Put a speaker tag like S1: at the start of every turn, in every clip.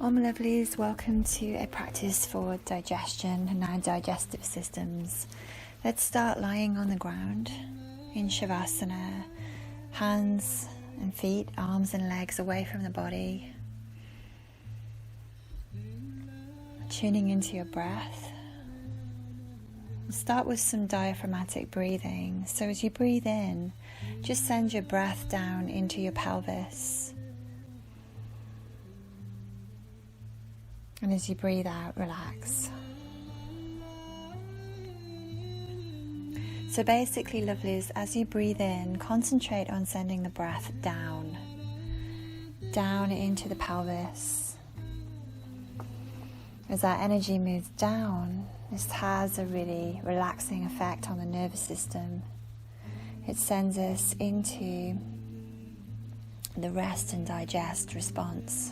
S1: All my lovelies, welcome to a practice for digestion and our digestive systems. Let's start lying on the ground in Shavasana, hands and feet, arms and legs away from the body. Tuning into your breath. We'll start with some diaphragmatic breathing. So as you breathe in, just send your breath down into your pelvis. And as you breathe out, relax. So basically, lovelies, as you breathe in, concentrate on sending the breath down into the pelvis. As that energy moves down, this has a really relaxing effect on the nervous system. It sends us into the rest and digest response.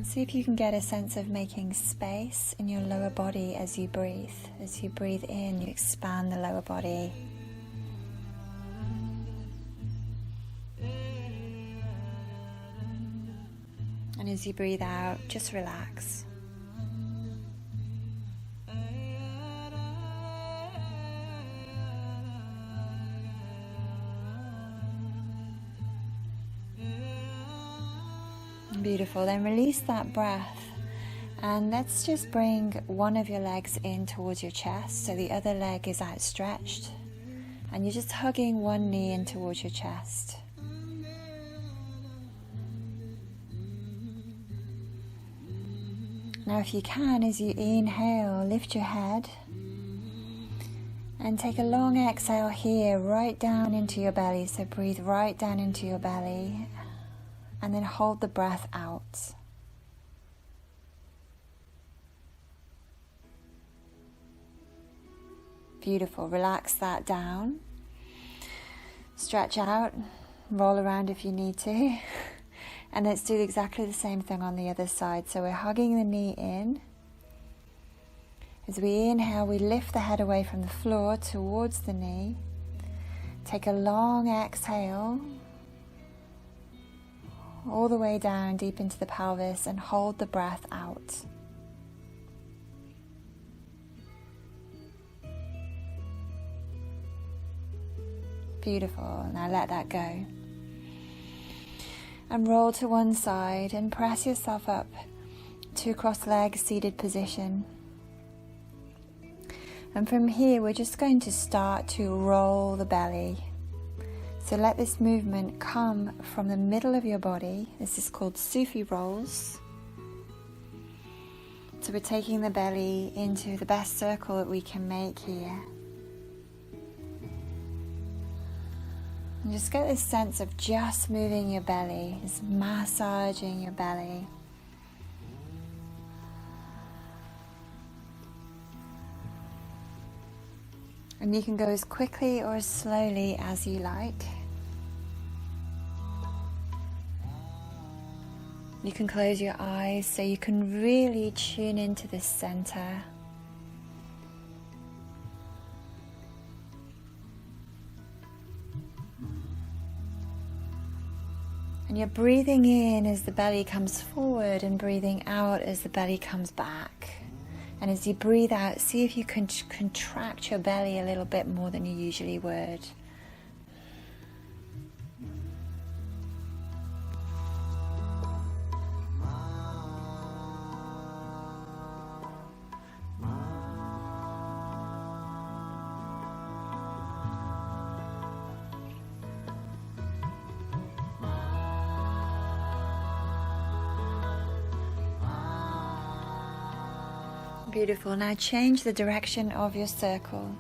S1: See if you can get a sense of making space in your lower body as you breathe. As you breathe in, you expand the lower body. And as you breathe out, just relax. Beautiful. Then release that breath and let's just bring one of your legs in towards your chest so the other leg is outstretched and you're just hugging one knee in towards your chest. Now if you can, as you inhale, lift your head and take a long exhale here right down into your belly. So breathe right down into your belly. And then hold the breath out. Beautiful. Relax that down. Stretch out. Roll around if you need to. And let's do exactly the same thing on the other side. So we're hugging the knee in. As we inhale, we lift the head away from the floor towards the knee. Take a long exhale. All the way down deep into the pelvis and hold the breath out. Beautiful. Now let that go. And roll to one side and press yourself up to cross-legged seated position. And from here we're just going to start to roll the belly. So let this movement come from the middle of your body. This is called Sufi rolls. So we're taking the belly into the best circle that we can make here. And just get this sense of just moving your belly, just massaging your belly. And you can go as quickly or as slowly as you like. You can close your eyes so you can really tune into the center. And you're breathing in as the belly comes forward and breathing out as the belly comes back. And as you breathe out, see if you can contract your belly a little bit more than you usually would. Beautiful. Now change the direction of your circle.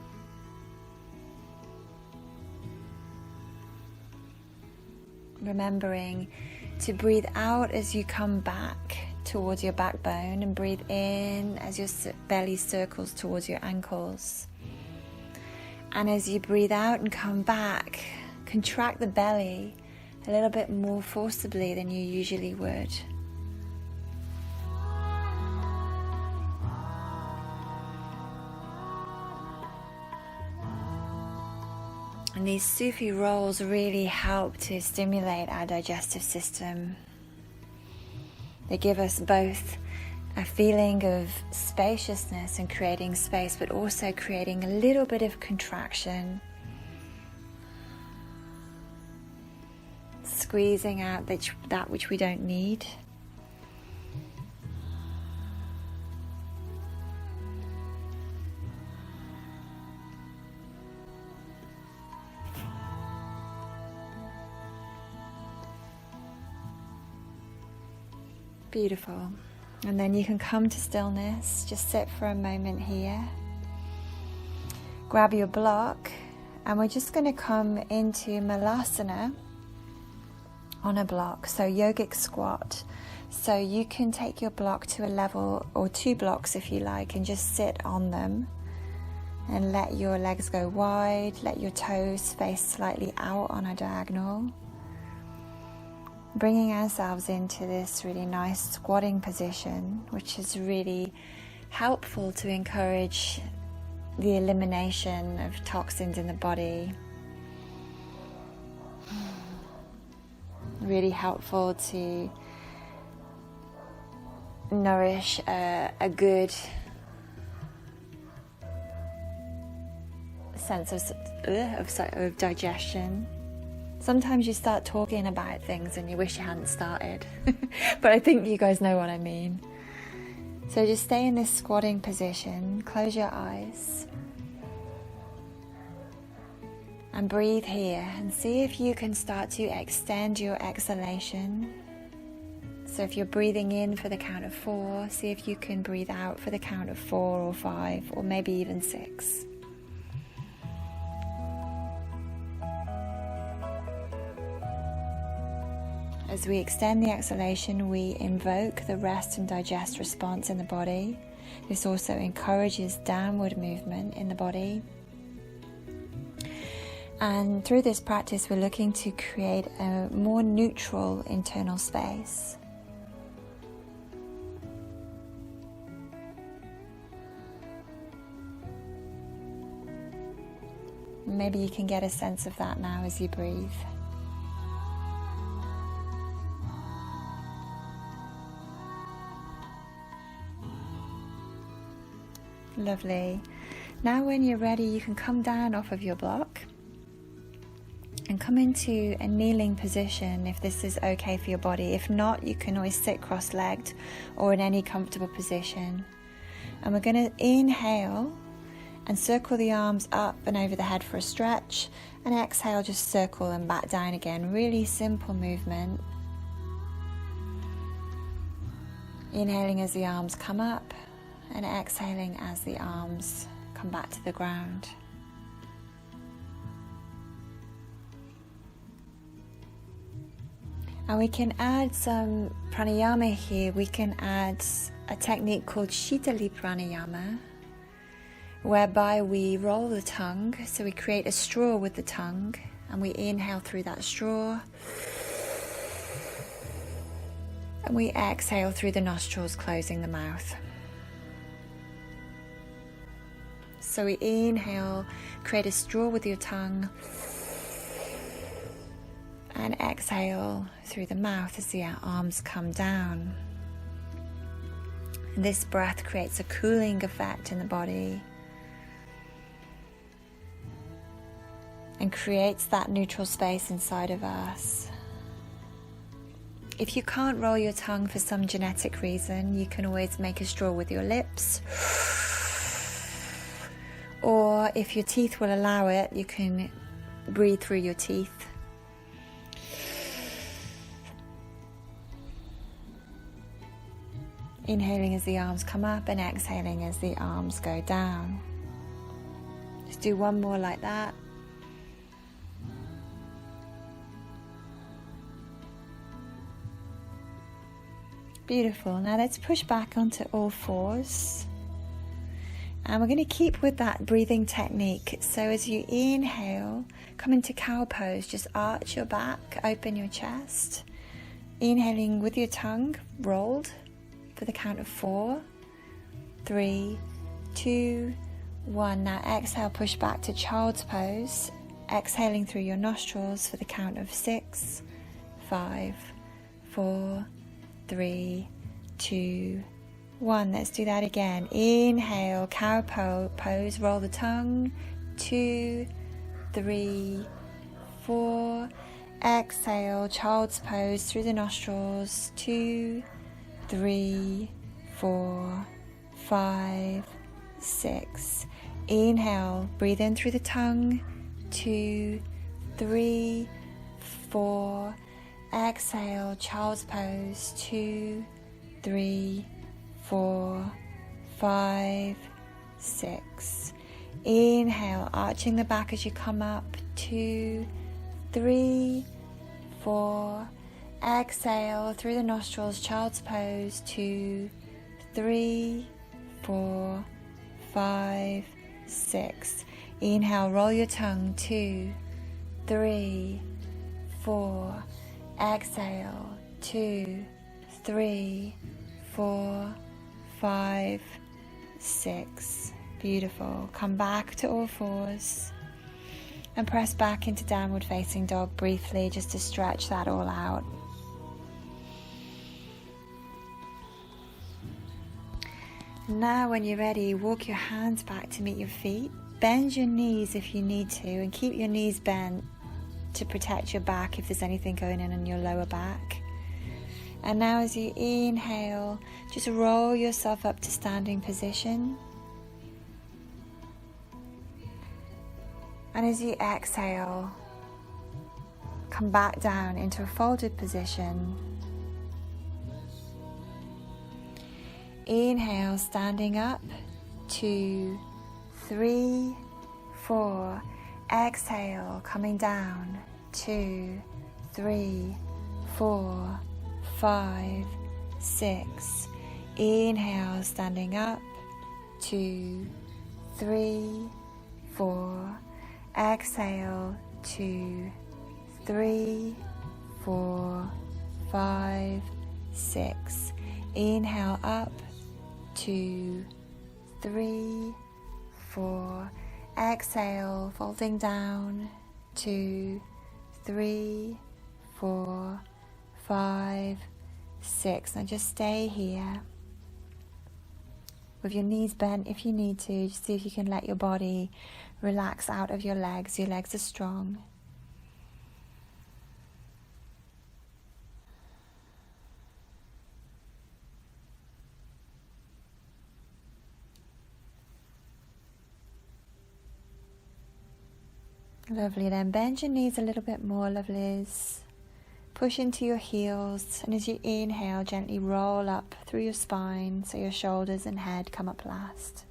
S1: Remembering to breathe out as you come back towards your backbone and breathe in as your belly circles towards your ankles. And as you breathe out and come back, contract the belly a little bit more forcibly than you usually would. And these Sufi rolls really help to stimulate our digestive system. They give us both a feeling of spaciousness and creating space, but also creating a little bit of contraction, squeezing out that which we don't need. Beautiful. And then you can come to stillness. Just sit for a moment here. Grab your block, and we're just going to come into Malasana on a block, so yogic squat. So you can take your block to a level, or 2 blocks if you like, and just sit on them and let your legs go wide, let your toes face slightly out on a diagonal. Bringing ourselves into this really nice squatting position, which is really helpful to encourage the elimination of toxins in the body. Really helpful to nourish a good sense of digestion. Sometimes you start talking about things and you wish you hadn't started. But I think you guys know what I mean. So just stay in this squatting position, close your eyes, and breathe here, and see if you can start to extend your exhalation. So if you're breathing in for the count of 4, see if you can breathe out for the count of 4 or 5 or maybe even 6. As we extend the exhalation, we invoke the rest and digest response in the body. This also encourages downward movement in the body. And through this practice, we're looking to create a more neutral internal space. Maybe you can get a sense of that now as you breathe. Lovely. Now when you're ready, you can come down off of your block and come into a kneeling position if this is okay for your body. If not, you can always sit cross-legged or in any comfortable position. And we're going to inhale and circle the arms up and over the head for a stretch, and exhale, just circle and back down again. Really simple movement. Inhaling as the arms come up, and exhaling as the arms come back to the ground. And we can add some pranayama here. We can add a technique called Shitali pranayama, whereby we roll the tongue. So we create a straw with the tongue, and we inhale through that straw, and we exhale through the nostrils, closing the mouth. So we inhale, create a straw with your tongue, and exhale through the mouth as the arms come down. And this breath creates a cooling effect in the body and creates that neutral space inside of us. If you can't roll your tongue for some genetic reason, you can always make a straw with your lips. Or if your teeth will allow it, you can breathe through your teeth. Inhaling as the arms come up and exhaling as the arms go down. Just do one more like that. Beautiful. Now let's push back onto all fours. And we're going to keep with that breathing technique. So as you inhale, come into cow pose. Just arch your back, open your chest. Inhaling with your tongue rolled for the count of 4, 3, 2, 1. Now exhale, push back to child's pose. Exhaling through your nostrils for the count of 6, 5, 4, 3, 2, 1. Let's do that again. Inhale, cow pose, roll the tongue. 2, 3, 4. Exhale, child's pose through the nostrils. 2, 3, 4, 5, 6. Inhale, breathe in through the tongue. 2, 3, 4. Exhale, child's pose. 2, 3, 4, 5, 6. Inhale, arching the back as you come up. 2, 3, 4. Exhale through the nostrils, child's pose. 2, 3, 4, 5, 6. Inhale, roll your tongue. 2, 3, 4. Exhale. 2, 3, 4, 5, 6. Beautiful. Come back to all fours and press back into downward facing dog briefly, just to stretch that all out. Now when you're ready, walk your hands back to meet your feet. Bend your knees if you need to, and keep your knees bent to protect your back if there's anything going on your lower back. And now as you inhale, just roll yourself up to standing position. And as you exhale, come back down into a folded position. Inhale, standing up. 2, 3, 4. Exhale, coming down. 2, 3, 4, 5, 6. Inhale, standing up. 2, 3, 4. Exhale. 2, 3, 4, 5, 6. Inhale up. 2, 3, 4. Exhale, folding down. 2, 3, 4, 5, 6. Now just stay here with your knees bent if you need to. Just see if you can let your body relax out of your legs. Your legs are strong. Lovely. Then bend your knees a little bit more, lovelies. Push into your heels, and as you inhale, gently roll up through your spine so your shoulders and head come up last.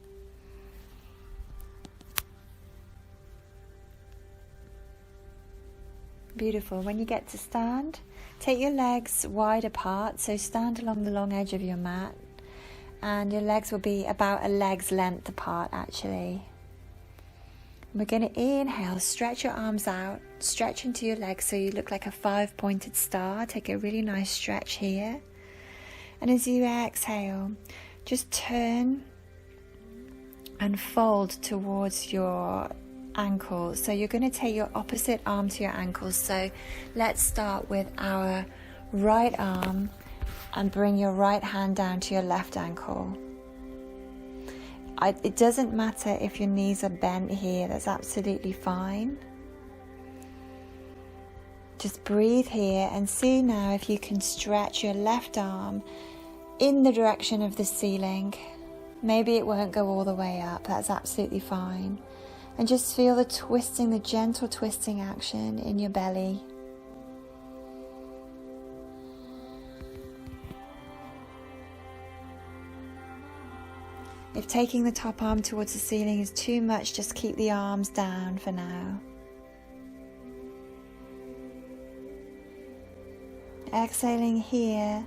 S1: Beautiful. When you get to stand, take your legs wide apart, so stand along the long edge of your mat, and your legs will be about a leg's length apart actually. We're going to inhale, stretch your arms out, stretch into your legs so you look like a 5-pointed star. Take a really nice stretch here. And as you exhale, just turn and fold towards your ankles. So you're going to take your opposite arm to your ankles. So let's start with our right arm and bring your right hand down to your left ankle. It doesn't matter if your knees are bent here, that's absolutely fine. Just breathe here and see now if you can stretch your left arm in the direction of the ceiling. Maybe it won't go all the way up, that's absolutely fine. And just feel the twisting, the gentle twisting action in your belly. If taking the top arm towards the ceiling is too much, just keep the arms down for now. Exhaling here,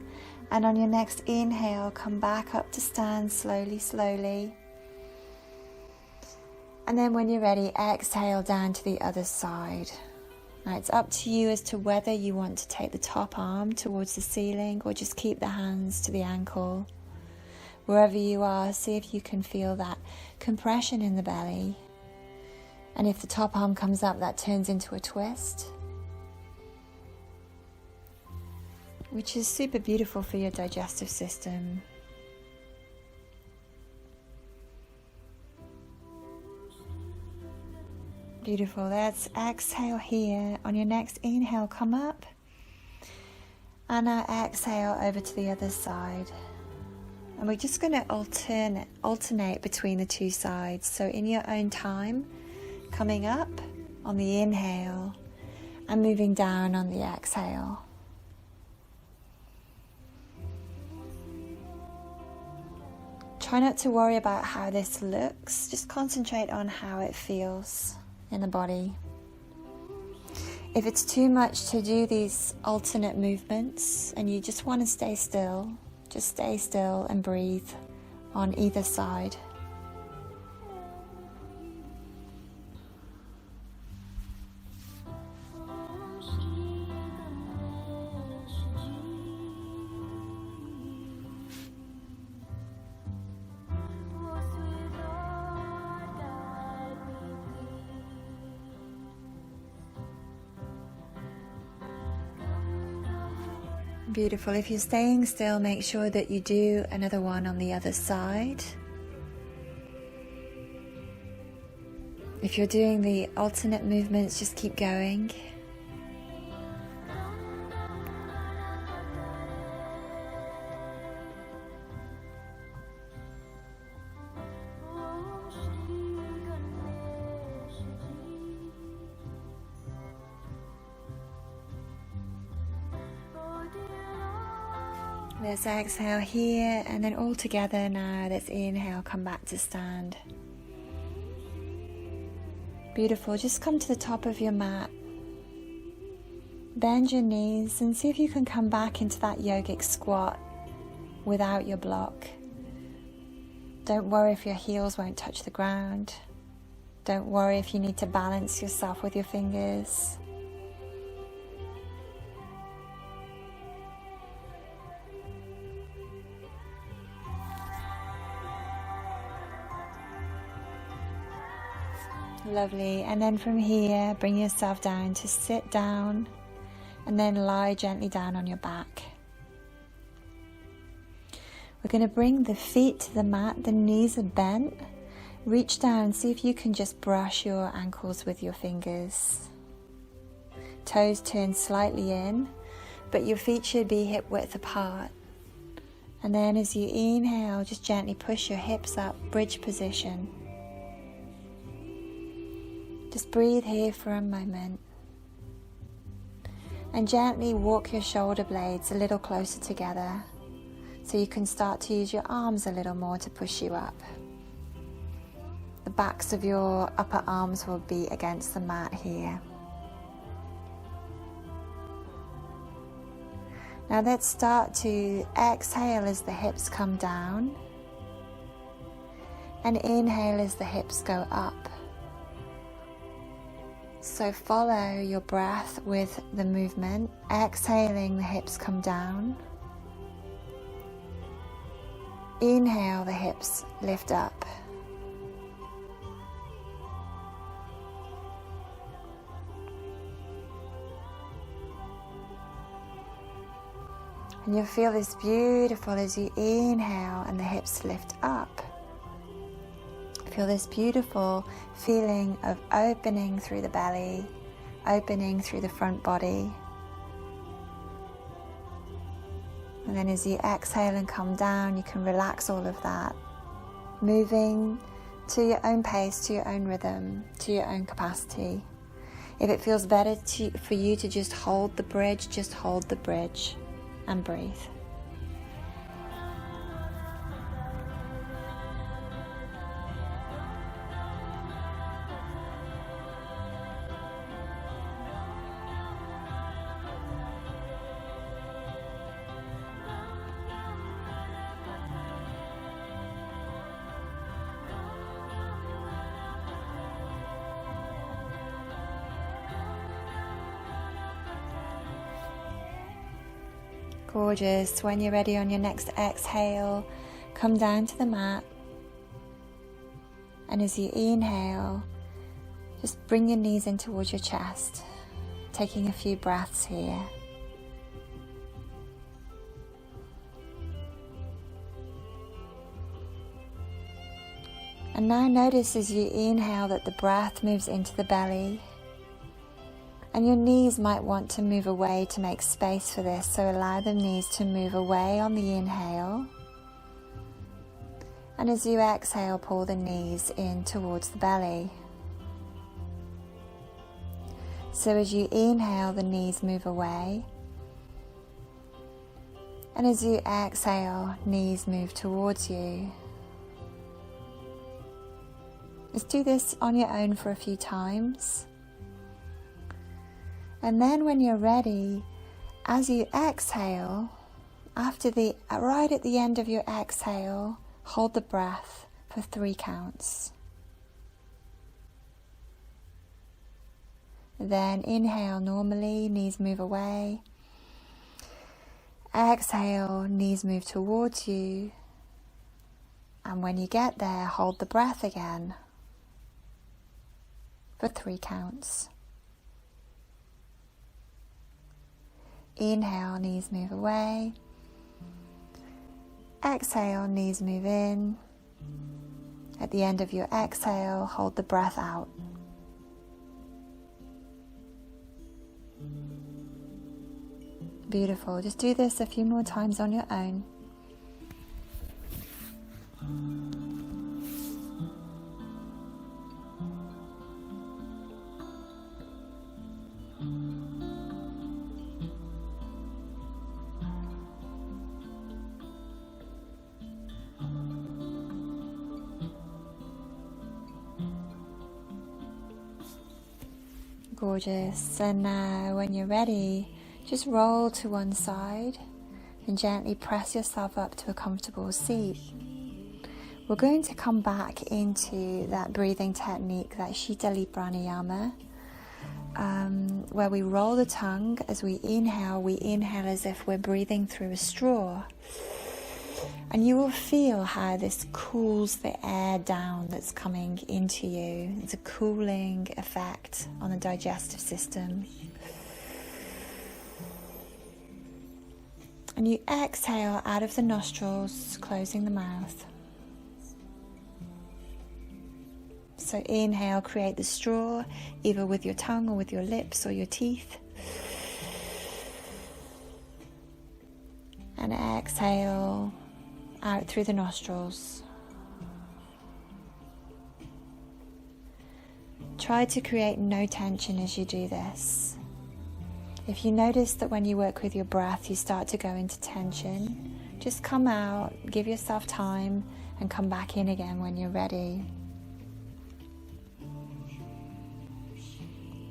S1: and on your next inhale, come back up to stand slowly, slowly. And then when you're ready, exhale down to the other side. Now it's up to you as to whether you want to take the top arm towards the ceiling or just keep the hands to the ankle. Wherever you are, see if you can feel that compression in the belly. And if the top arm comes up, that turns into a twist, which is super beautiful for your digestive system. Beautiful. Let's exhale here. On your next inhale, come up. And now exhale over to the other side. And we're just going to alternate between the two sides. So in your own time, coming up on the inhale and moving down on the exhale. Try not to worry about how this looks. Just concentrate on how it feels in the body. If it's too much to do these alternate movements and you just want to stay still, just stay still and breathe on either side. Beautiful. If you're staying still, make sure that you do another one on the other side. If you're doing the alternate movements, just keep going. Let's exhale here, and then all together now, let's inhale, come back to stand. Beautiful. Just come to the top of your mat. Bend your knees and see if you can come back into that yogic squat without your block. Don't worry if your heels won't touch the ground. Don't worry if you need to balance yourself with your fingers. Lovely. And then from here, bring yourself down to sit down and then lie gently down on your back. We're going to bring the feet to the mat. The knees are bent. Reach down. See if you can just brush your ankles with your fingers. Toes turn slightly in, but your feet should be hip width apart. And then as you inhale, just gently push your hips up, bridge position. Just breathe here for a moment. And gently walk your shoulder blades a little closer together so you can start to use your arms a little more to push you up. The backs of your upper arms will be against the mat here. Now let's start to exhale as the hips come down and inhale as the hips go up. So follow your breath with the movement. Exhaling, the hips come down. Inhale, the hips lift up. And you'll feel this beautiful as you inhale and the hips lift up. Feel this beautiful feeling of opening through the belly, opening through the front body. And then as you exhale and come down, you can relax all of that, moving to your own pace, to your own rhythm, to your own capacity. If it feels better for you to just hold the bridge, just hold the bridge and breathe. Gorgeous. When you're ready on your next exhale, come down to the mat. And as you inhale, just bring your knees in towards your chest, taking a few breaths here. And now notice as you inhale that the breath moves into the belly. And your knees might want to move away to make space for this, so allow the knees to move away on the inhale. And as you exhale, pull the knees in towards the belly. So as you inhale, the knees move away. And as you exhale, knees move towards you. Let's do this on your own for a few times. And then when you're ready, as you exhale, right at the end of your exhale, hold the breath for 3 counts. Then inhale normally, knees move away. Exhale, knees move towards you. And when you get there, hold the breath again for 3 counts. Inhale, knees move away. Exhale, knees move in. At the end of your exhale, hold the breath out. Beautiful. Just do this a few more times on your own. Gorgeous. And now when you're ready, just roll to one side and gently press yourself up to a comfortable seat. We're going to come back into that breathing technique, that Shitali Pranayama, where we roll the tongue. As we inhale as if we're breathing through a straw. And you will feel how this cools the air down that's coming into you. It's a cooling effect on the digestive system. And you exhale out of the nostrils, closing the mouth. So inhale, create the straw, either with your tongue or with your lips or your teeth. And exhale out through the nostrils. Try to create no tension as you do this. If you notice that when you work with your breath you start to go into tension, just come out, give yourself time, and come back in again when you're ready.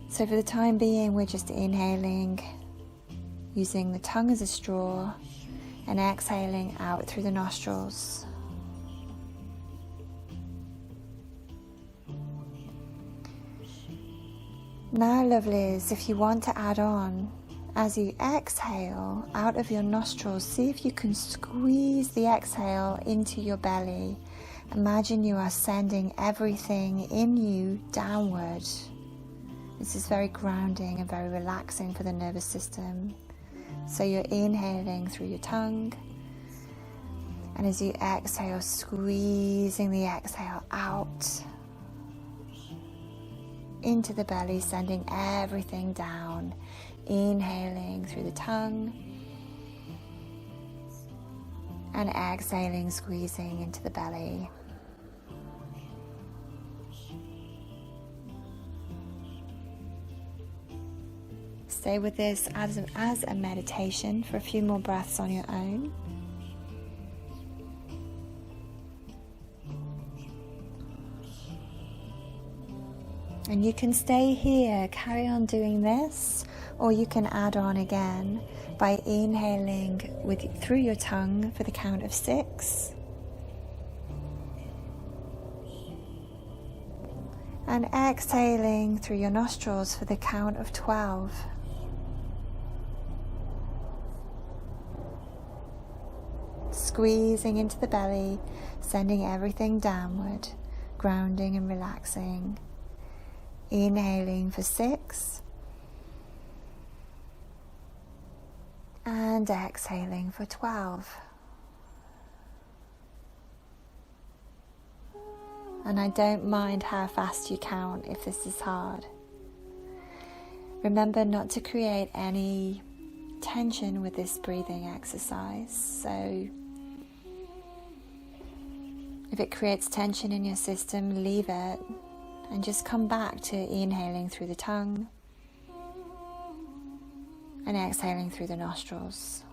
S1: So for the time being, we're just inhaling, using the tongue as a straw, and exhaling out through the nostrils. Now, lovelies, if you want to add on, as you exhale out of your nostrils, see if you can squeeze the exhale into your belly. Imagine you are sending everything in you downward. This is very grounding and very relaxing for the nervous system. So you're inhaling through your tongue, and as you exhale, squeezing the exhale out into the belly, sending everything down. Inhaling through the tongue and exhaling, squeezing into the belly. Stay with this as a meditation for a few more breaths on your own. And you can stay here, carry on doing this, or you can add on again by inhaling through your tongue for the count of 6. And exhaling through your nostrils for the count of 12. squeezing into the belly, sending everything downward, grounding and relaxing. Inhaling for 6 and exhaling for 12. And I don't mind how fast you count if this is hard. Remember not to create any tension with this breathing exercise. So if it creates tension in your system, leave it and just come back to inhaling through the tongue and exhaling through the nostrils.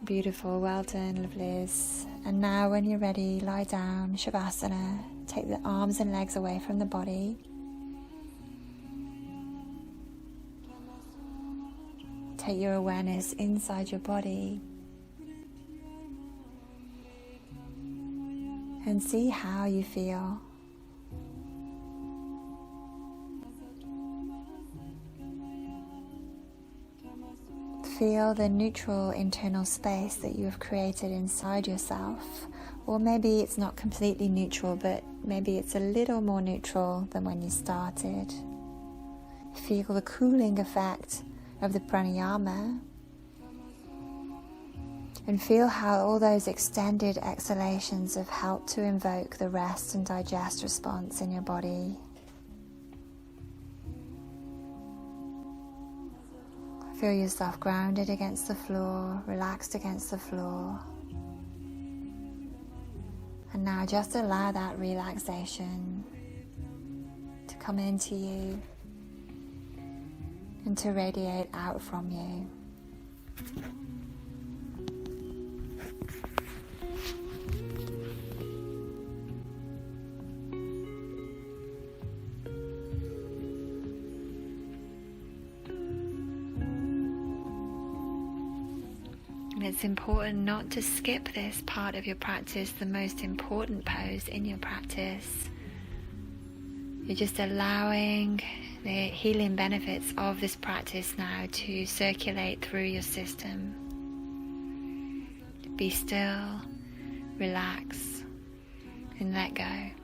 S1: Beautiful, well done, lovelies. And now when you're ready, lie down, Shavasana. Take the arms and legs away from the body. Take your awareness inside your body. And see how you feel. Feel the neutral internal space that you have created inside yourself. Or maybe it's not completely neutral, but maybe it's a little more neutral than when you started. Feel the cooling effect of the pranayama. And feel how all those extended exhalations have helped to invoke the rest and digest response in your body. Feel yourself grounded against the floor, relaxed against the floor. And now just allow that relaxation to come into you and to radiate out from you. And it's important not to skip this part of your practice, the most important pose in your practice. You're just allowing the healing benefits of this practice now to circulate through your system. Be still, relax, and let go.